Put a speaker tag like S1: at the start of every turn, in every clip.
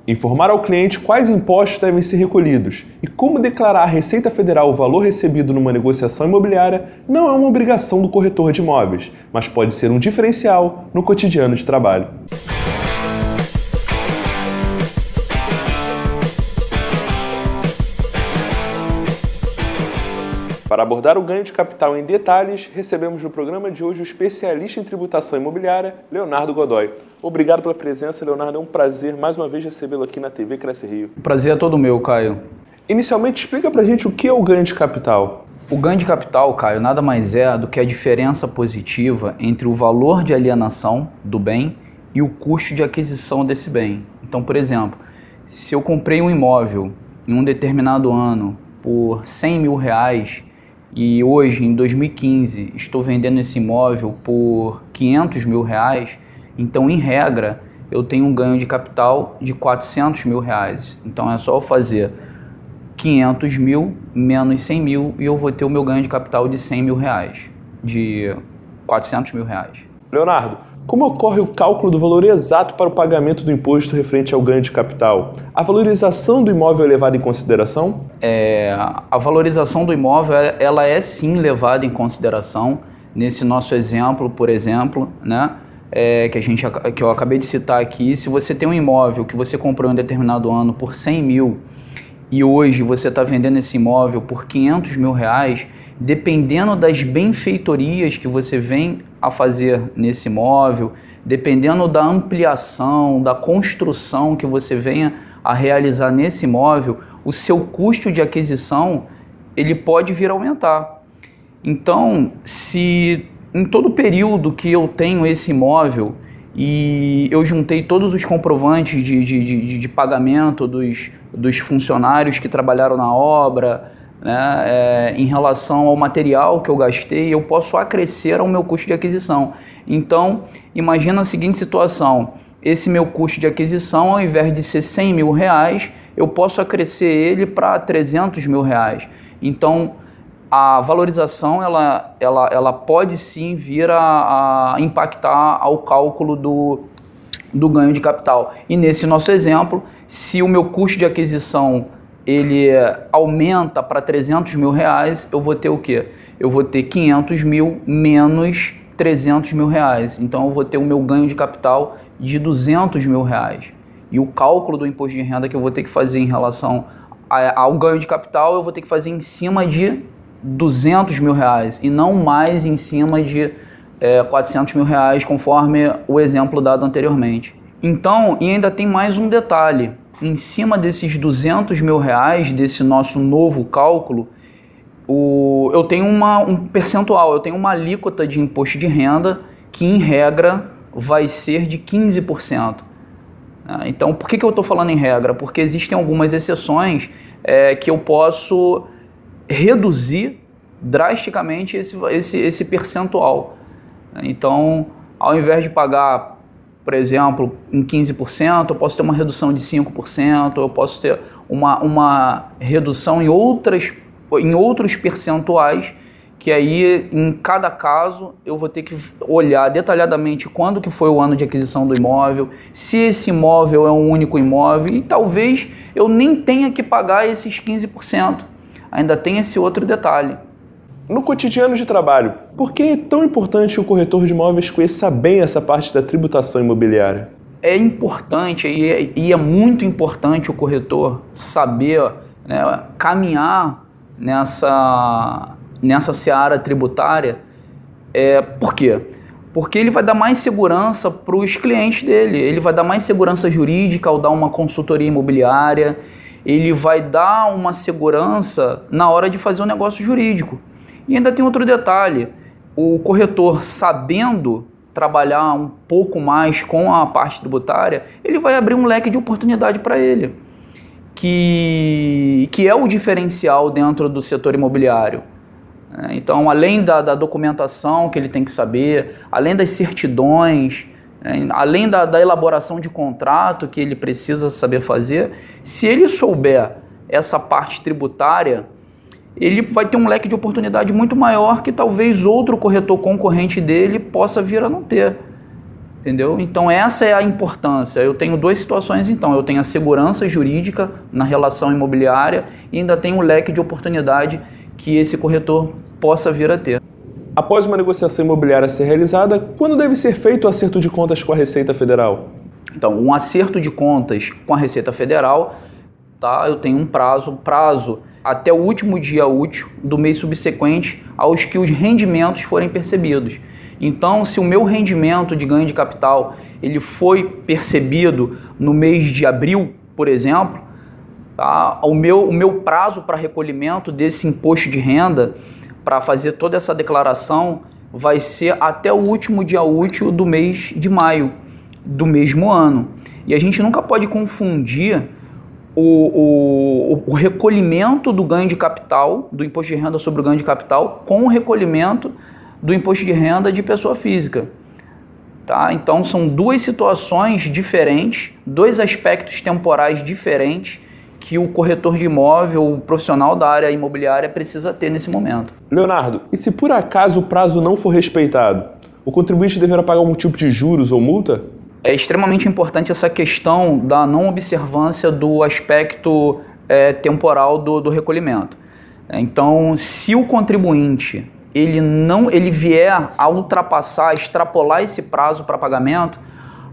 S1: Informar ao cliente quais impostos devem ser recolhidos e como declarar à Receita Federal o valor recebido numa negociação imobiliária não é uma obrigação do corretor de imóveis, mas pode ser um diferencial no cotidiano de trabalho. Para abordar o ganho de capital em detalhes, recebemos no programa de hoje o especialista em tributação imobiliária, Leonardo Godoy. Obrigado pela presença, Leonardo. É um prazer mais uma vez recebê-lo aqui na TV Cresce Rio.
S2: O prazer é todo meu, Caio.
S1: Inicialmente, explica pra gente o que é o ganho de capital.
S2: O ganho de capital, Caio, nada mais é do que a diferença positiva entre o valor de alienação do bem e o custo de aquisição desse bem. Então, por exemplo, se eu comprei um imóvel em um determinado ano por R$100 mil, e hoje, em 2015, estou vendendo esse imóvel por R$500 mil, então, em regra, eu tenho um ganho de capital de R$400 mil. Então, é só eu fazer 500 mil menos 100 mil e eu vou ter o meu ganho de capital de R$100 mil, de R$400 mil.
S1: Leonardo, como ocorre o cálculo do valor exato para o pagamento do imposto referente ao ganho de capital? A valorização do imóvel é levada em consideração?
S2: A valorização do imóvel, ela é sim levada em consideração. Nesse nosso exemplo, por exemplo, né, que eu acabei de citar aqui, se você tem um imóvel que você comprou em um determinado ano por 100 mil e hoje você está vendendo esse imóvel por R$500 mil, dependendo das benfeitorias que você vem a fazer nesse imóvel, dependendo da ampliação, da construção que você venha a realizar nesse imóvel, o seu custo de aquisição ele pode vir a aumentar. Então, se em todo o período que eu tenho esse imóvel e eu juntei todos os comprovantes de pagamento dos funcionários que trabalharam na obra, né, em relação ao material que eu gastei, eu posso acrescer ao meu custo de aquisição. Então, imagina a seguinte situação: esse meu custo de aquisição, ao invés de ser R$100 mil, eu posso acrescer ele para R$300 mil. Então, a valorização ela pode sim vir a impactar ao cálculo do ganho de capital. E nesse nosso exemplo, se o meu custo de aquisição ele aumenta para R$300 mil, eu vou ter o quê? Eu vou ter 500 mil menos R$300 mil. Então, eu vou ter o meu ganho de capital de R$200 mil. E o cálculo do imposto de renda que eu vou ter que fazer em relação ao ganho de capital, eu vou ter que fazer em cima de R$200 mil e não mais em cima de R$400 mil, conforme o exemplo dado anteriormente. Então, e ainda tem mais um detalhe. Em cima desses R$200 mil, desse nosso novo cálculo, eu tenho um percentual, eu tenho uma alíquota de imposto de renda que, em regra, vai ser de 15%. Então, por que eu estou falando em regra? Porque existem algumas exceções que eu posso reduzir drasticamente esse percentual. Então, ao invés de pagar, por exemplo, em 15%, eu posso ter uma redução de 5%, eu posso ter uma redução em outros percentuais, que aí, em cada caso, eu vou ter que olhar detalhadamente quando que foi o ano de aquisição do imóvel, se esse imóvel é um único imóvel, e talvez eu nem tenha que pagar esses 15%. Ainda tem esse outro detalhe.
S1: No cotidiano de trabalho, por que é tão importante o corretor de imóveis conheça bem essa parte da tributação imobiliária?
S2: É importante e é muito importante o corretor saber, né, caminhar nessa seara tributária. Por quê? Porque ele vai dar mais segurança para os clientes dele, ele vai dar mais segurança jurídica ao dar uma consultoria imobiliária, ele vai dar uma segurança na hora de fazer um negócio jurídico. E ainda tem outro detalhe: o corretor, sabendo trabalhar um pouco mais com a parte tributária, ele vai abrir um leque de oportunidade para ele, que é o diferencial dentro do setor imobiliário. Então, além da documentação que ele tem que saber, além das certidões, além da elaboração de contrato que ele precisa saber fazer, se ele souber essa parte tributária, ele vai ter um leque de oportunidade muito maior que talvez outro corretor concorrente dele possa vir a não ter. entendeu? Então essa é a importância. Eu tenho duas situações então, eu tenho a segurança jurídica na relação imobiliária e ainda tenho o leque de oportunidade que esse corretor possa vir a ter.
S1: Após uma negociação imobiliária ser realizada, quando deve ser feito o acerto de contas com a Receita Federal?
S2: Então, um acerto de contas com a Receita Federal, tá? Eu tenho um prazo até o último dia útil do mês subsequente aos que os rendimentos forem percebidos. Então, se o meu rendimento de ganho de capital ele foi percebido no mês de abril, por exemplo, tá? O meu prazo para recolhimento desse imposto de renda, para fazer toda essa declaração, vai ser até o último dia útil do mês de maio do mesmo ano. E a gente nunca pode confundir o recolhimento do ganho de capital, do imposto de renda sobre o ganho de capital, com o recolhimento do imposto de renda de pessoa física. Tá? Então são duas situações diferentes, dois aspectos temporais diferentes que o corretor de imóvel, o profissional da área imobiliária precisa ter nesse momento.
S1: Leonardo, e se por acaso o prazo não for respeitado, o contribuinte deverá pagar algum tipo de juros ou multa?
S2: É extremamente importante essa questão da não observância do aspecto temporal do recolhimento. Então, se o contribuinte ele vier a ultrapassar, extrapolar esse prazo para pagamento,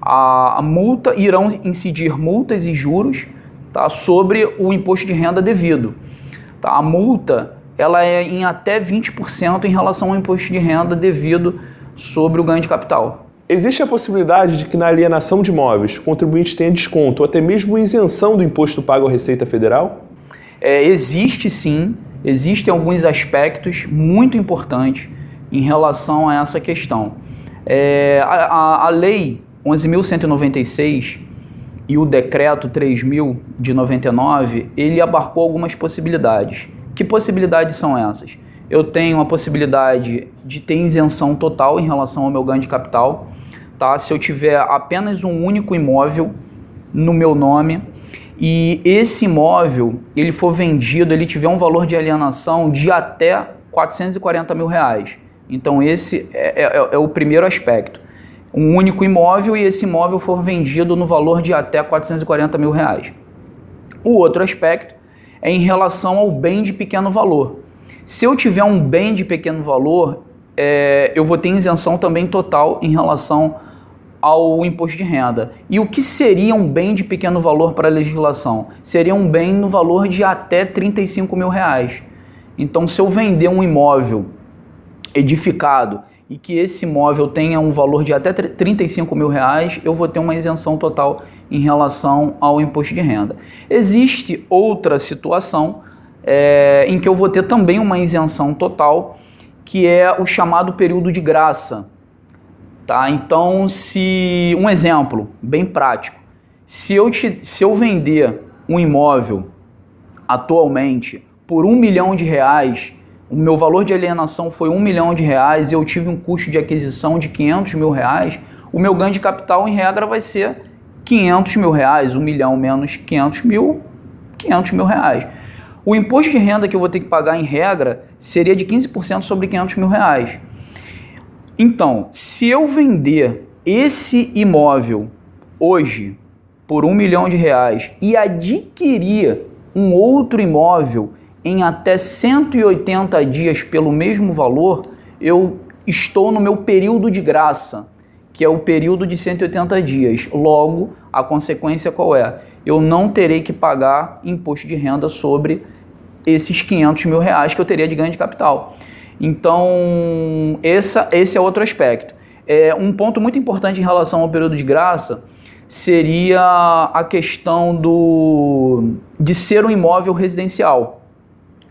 S2: a multa irão incidir multas e juros, tá, sobre o imposto de renda devido. Tá? A multa ela é em até 20% em relação ao imposto de renda devido sobre o ganho de capital.
S1: Existe a possibilidade de que na alienação de imóveis o contribuinte tenha desconto ou até mesmo isenção do imposto pago à Receita Federal?
S2: Existe sim, existem alguns aspectos muito importantes em relação a essa questão. A Lei 11.196 e o Decreto 3.000 de 99, ele abarcou algumas possibilidades. Que possibilidades são essas? Eu tenho a possibilidade de ter isenção total em relação ao meu ganho de capital, tá? Se eu tiver apenas um único imóvel no meu nome e esse imóvel ele for vendido, ele tiver um valor de alienação de até 440 mil reais. Então esse é o primeiro aspecto. Um único imóvel e esse imóvel for vendido no valor de até 440 mil reais. O outro aspecto é em relação ao bem de pequeno valor. Se eu tiver um bem de pequeno valor, eu vou ter isenção também total em relação ao imposto de renda. E o que seria um bem de pequeno valor para a legislação? Seria um bem no valor de até 35 mil reais. Então, se eu vender um imóvel edificado e que esse imóvel tenha um valor de até 35 mil reais, eu vou ter uma isenção total em relação ao imposto de renda. Existe outra situação em que eu vou ter também uma isenção total, que é o chamado período de graça. Tá? Então, um exemplo bem prático, se eu vender um imóvel atualmente por R$1 milhão, o meu valor de alienação foi R$1 milhão e eu tive um custo de aquisição de R$500 mil, o meu ganho de capital em regra vai ser R$500 mil, 1 milhão menos 500 mil, R$500 mil. O imposto de renda que eu vou ter que pagar em regra seria de 15% sobre R$500 mil. Então, se eu vender esse imóvel hoje por R$1 milhão e adquirir um outro imóvel em até 180 dias pelo mesmo valor, eu estou no meu período de graça, que é o período de 180 dias. Logo, a consequência qual é? Eu não terei que pagar imposto de renda sobre esses R$500 mil que eu teria de ganho de capital. Então, esse é outro aspecto. Um ponto muito importante em relação ao período de graça seria a questão de ser um imóvel residencial.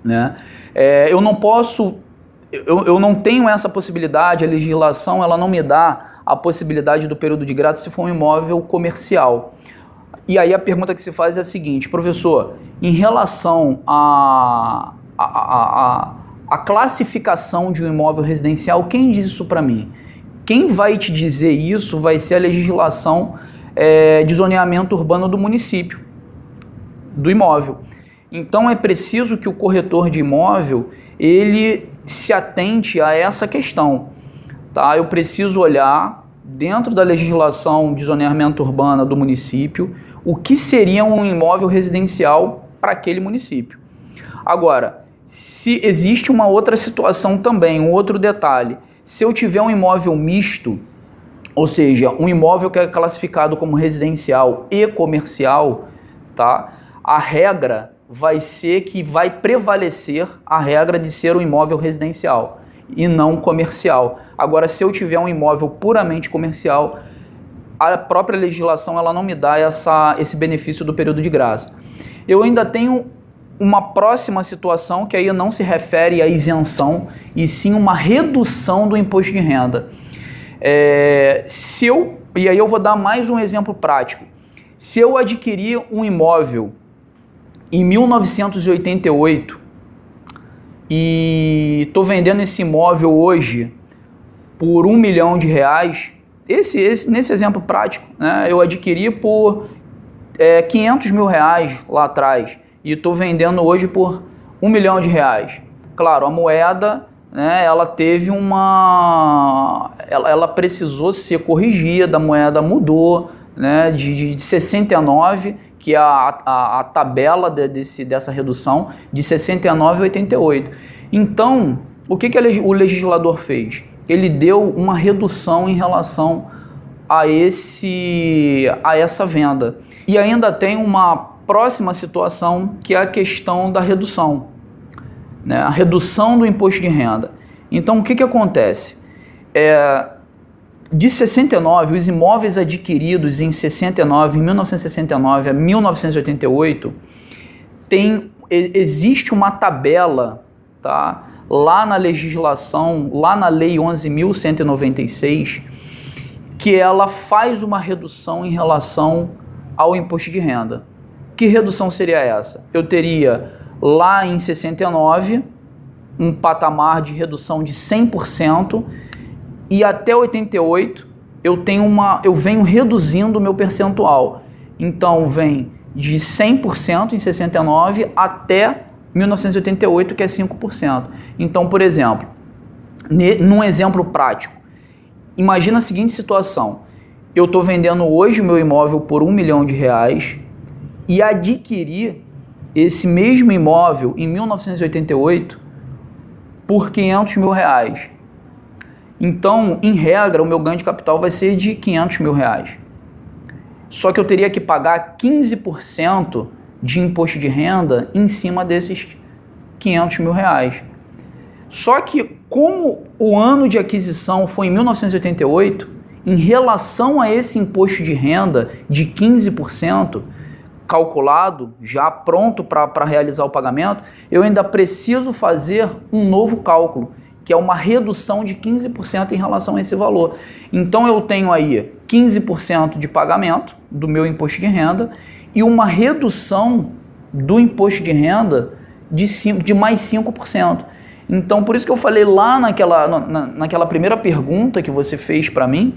S2: Né? Eu não tenho essa possibilidade, a legislação ela não me dá a possibilidade do período de graça se for um imóvel comercial. E aí a pergunta que se faz é a seguinte: professor, em relação à classificação de um imóvel residencial, quem diz isso para mim? Quem vai te dizer isso vai ser a legislação de zoneamento urbano do município, do imóvel. Então é preciso que o corretor de imóvel ele se atente a essa questão. Tá? Eu preciso olhar dentro da legislação de zoneamento urbano do município, o que seria um imóvel residencial para aquele município. Agora, se existe uma outra situação também, um outro detalhe, se eu tiver um imóvel misto, ou seja, um imóvel que é classificado como residencial e comercial, tá? A regra vai ser que vai prevalecer a regra de ser um imóvel residencial e não comercial. Agora, se eu tiver um imóvel puramente comercial, a própria legislação ela não me dá esse benefício do período de graça. Eu ainda tenho uma próxima situação que aí não se refere à isenção, e sim uma redução do imposto de renda. E aí eu vou dar mais um exemplo prático. Se eu adquirir um imóvel em 1988 e estou vendendo esse imóvel hoje por R$1 milhão, nesse exemplo prático, né, eu adquiri por R$500 mil lá atrás e estou vendendo hoje por R$1 milhão. Claro, a moeda, né, ela teve ela precisou ser corrigida, a moeda mudou, né, de 69, que é a tabela dessa redução, de 69 a 88. Então, o que o legislador fez? Ele deu uma redução em relação a essa venda. E ainda tem uma próxima situação, que é a questão da redução, né? A redução do imposto de renda. Então, o que acontece? De 69, os imóveis adquiridos em 1969 a 1988, existe uma tabela, tá, lá na legislação, lá na Lei 11.196, que ela faz uma redução em relação ao imposto de renda. Que redução seria essa? Eu teria lá em 69 um patamar de redução de 100%, e até 88 eu venho reduzindo o meu percentual. Então vem de 100% em 69 até 1988, que é 5%. Então, por exemplo, num exemplo prático, imagina a seguinte situação: eu estou vendendo hoje o meu imóvel por R$1 milhão e adquiri esse mesmo imóvel em 1988 por R$500 mil. Então, em regra, o meu ganho de capital vai ser de R$500 mil. Só que eu teria que pagar 15% de imposto de renda em cima desses R$500 mil. Só que, como o ano de aquisição foi em 1988, em relação a esse imposto de renda de 15%, calculado, já pronto para realizar o pagamento, eu ainda preciso fazer um novo cálculo, que é uma redução de 15% em relação a esse valor. Então eu tenho aí 15% de pagamento do meu imposto de renda e uma redução do imposto de renda de mais 5%. Então, por isso que eu falei lá naquela primeira pergunta que você fez para mim,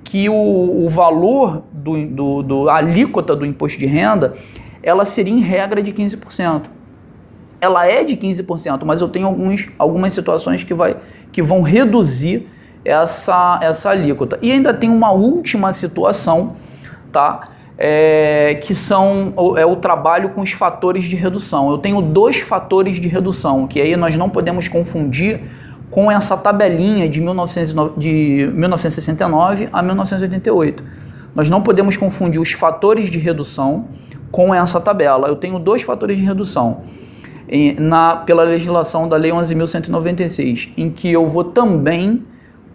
S2: que o valor da alíquota do imposto de renda, ela seria em regra de 15%. Ela é de 15%, mas eu tenho algumas situações que vão reduzir essa alíquota. E ainda tem uma última situação, tá? Que são o trabalho com os fatores de redução. Eu tenho 2 fatores de redução, que aí nós não podemos confundir com essa tabelinha de 1969 a 1988. Nós não podemos confundir os fatores de redução com essa tabela. Eu tenho 2 fatores de redução pela legislação da Lei 11.196, em que eu vou também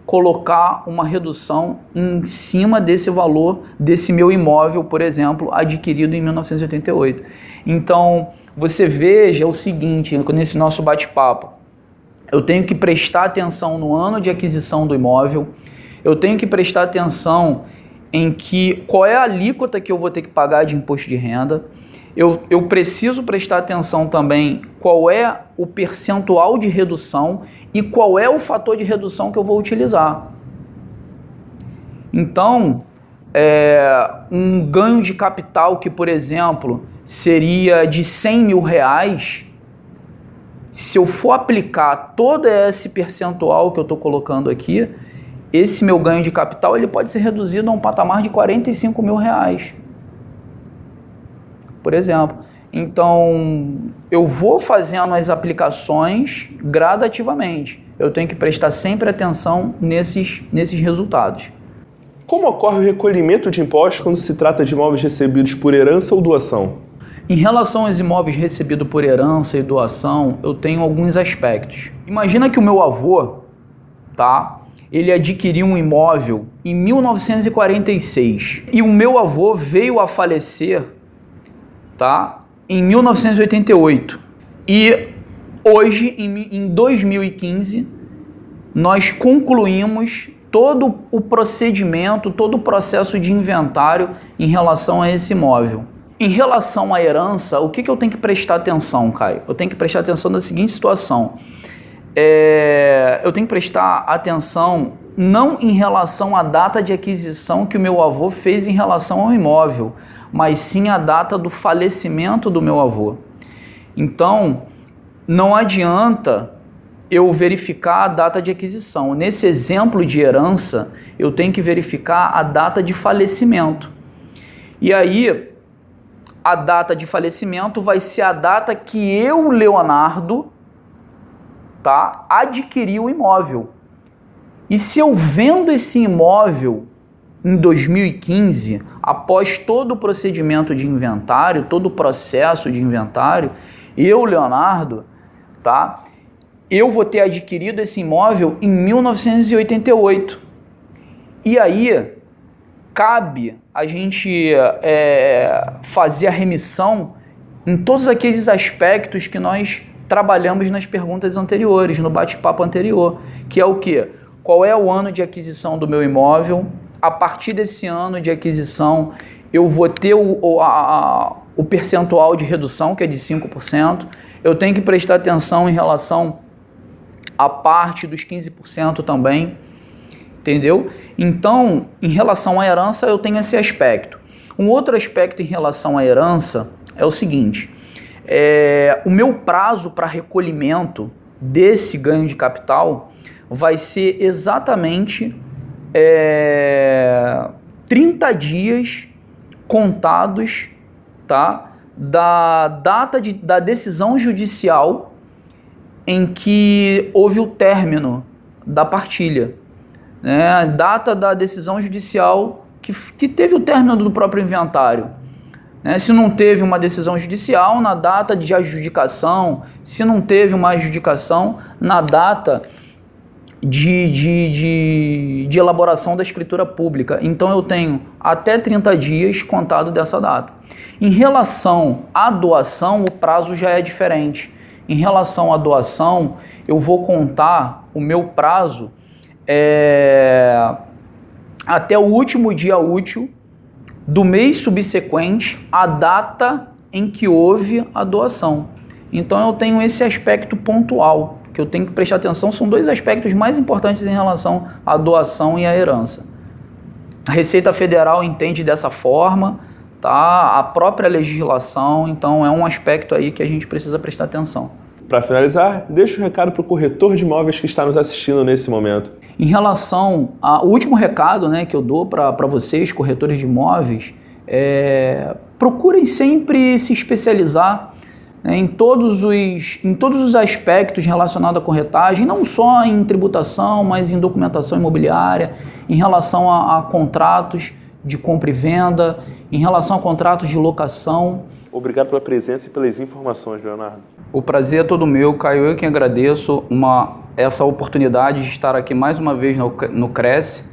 S2: colocar uma redução em cima desse valor desse meu imóvel, por exemplo, adquirido em 1988. Então, você veja o seguinte, nesse nosso bate-papo: eu tenho que prestar atenção no ano de aquisição do imóvel, eu tenho que prestar atenção em qual é a alíquota que eu vou ter que pagar de imposto de renda. Eu preciso prestar atenção também qual é o percentual de redução e qual é o fator de redução que eu vou utilizar. Então, um ganho de capital que, por exemplo, seria de R$100 mil, se eu for aplicar todo esse percentual que eu estou colocando aqui, esse meu ganho de capital ele pode ser reduzido a um patamar de R$45 mil, por exemplo. Então, eu vou fazendo as aplicações gradativamente. Eu tenho que prestar sempre atenção nesses resultados.
S1: Como ocorre o recolhimento de impostos quando se trata de imóveis recebidos por herança ou doação?
S2: Em relação aos imóveis recebidos por herança e doação, eu tenho alguns aspectos. Imagina que o meu avô, tá? Ele adquiriu um imóvel em 1946 e o meu avô veio a falecer, tá? Em 1988. E hoje, em 2015, nós concluímos todo o procedimento, todo o processo de inventário em relação a esse imóvel. Em relação à herança, o que eu tenho que prestar atenção, Caio? Eu tenho que prestar atenção na seguinte situação. Eu tenho que prestar atenção não em relação à data de aquisição que o meu avô fez em relação ao imóvel, mas sim a data do falecimento do meu avô. Então, não adianta eu verificar a data de aquisição. Nesse exemplo de herança, eu tenho que verificar a data de falecimento. E aí, a data de falecimento vai ser a data que eu, Leonardo, tá, adquiri o imóvel. E se eu vendo esse imóvel em 2015, após todo o procedimento de inventário, todo o processo de inventário, eu, Leonardo, tá, eu vou ter adquirido esse imóvel em 1988. E aí, cabe a gente fazer a remissão em todos aqueles aspectos que nós trabalhamos nas perguntas anteriores, no bate-papo anterior, que é o quê? Qual é o ano de aquisição do meu imóvel? A partir desse ano de aquisição, eu vou ter o percentual de redução, que é de 5%. Eu tenho que prestar atenção em relação à parte dos 15% também, entendeu? Então, em relação à herança, eu tenho esse aspecto. Um outro aspecto em relação à herança é o seguinte, o meu prazo para recolhimento desse ganho de capital vai ser exatamente 30 dias contados, tá, da data da decisão judicial em que houve o término da partilha, né? Data da decisão judicial que teve o término do próprio inventário. Né? Se não teve uma decisão judicial, na data de adjudicação. Se não teve uma adjudicação, na data de elaboração da escritura pública. Então eu tenho até 30 dias contado dessa data. Em relação à doação, o prazo já é diferente. Em relação à doação, eu vou contar o meu prazo até o último dia útil do mês subsequente à data em que houve a doação. Então eu tenho esse aspecto pontual que eu tenho que prestar atenção. São dois aspectos mais importantes em relação à doação e à herança. A Receita Federal entende dessa forma, tá? A própria legislação, então é um aspecto aí que a gente precisa prestar atenção.
S1: Para finalizar, deixa um recado para o corretor de imóveis que está nos assistindo nesse momento.
S2: Em relação ao último recado, né, que eu dou para vocês, corretores de imóveis, procurem sempre se especializar, né, em todos os aspectos relacionados à corretagem, não só em tributação, mas em documentação imobiliária, em relação a contratos de compra e venda, em relação a contratos de locação.
S1: Obrigado pela presença e pelas informações, Leonardo.
S2: O prazer é todo meu, Caio. Eu que agradeço essa oportunidade de estar aqui mais uma vez no Cresce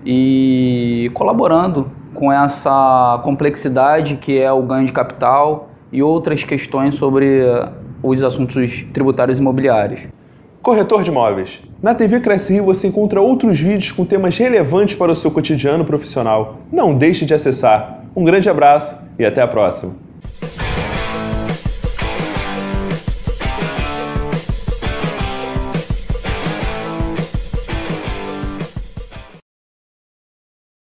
S2: e colaborando com essa complexidade que é o ganho de capital e outras questões sobre os assuntos tributários imobiliários.
S1: Corretor de imóveis. Na TV Cresce Rio você encontra outros vídeos com temas relevantes para o seu cotidiano profissional. Não deixe de acessar. Um grande abraço e até a próxima.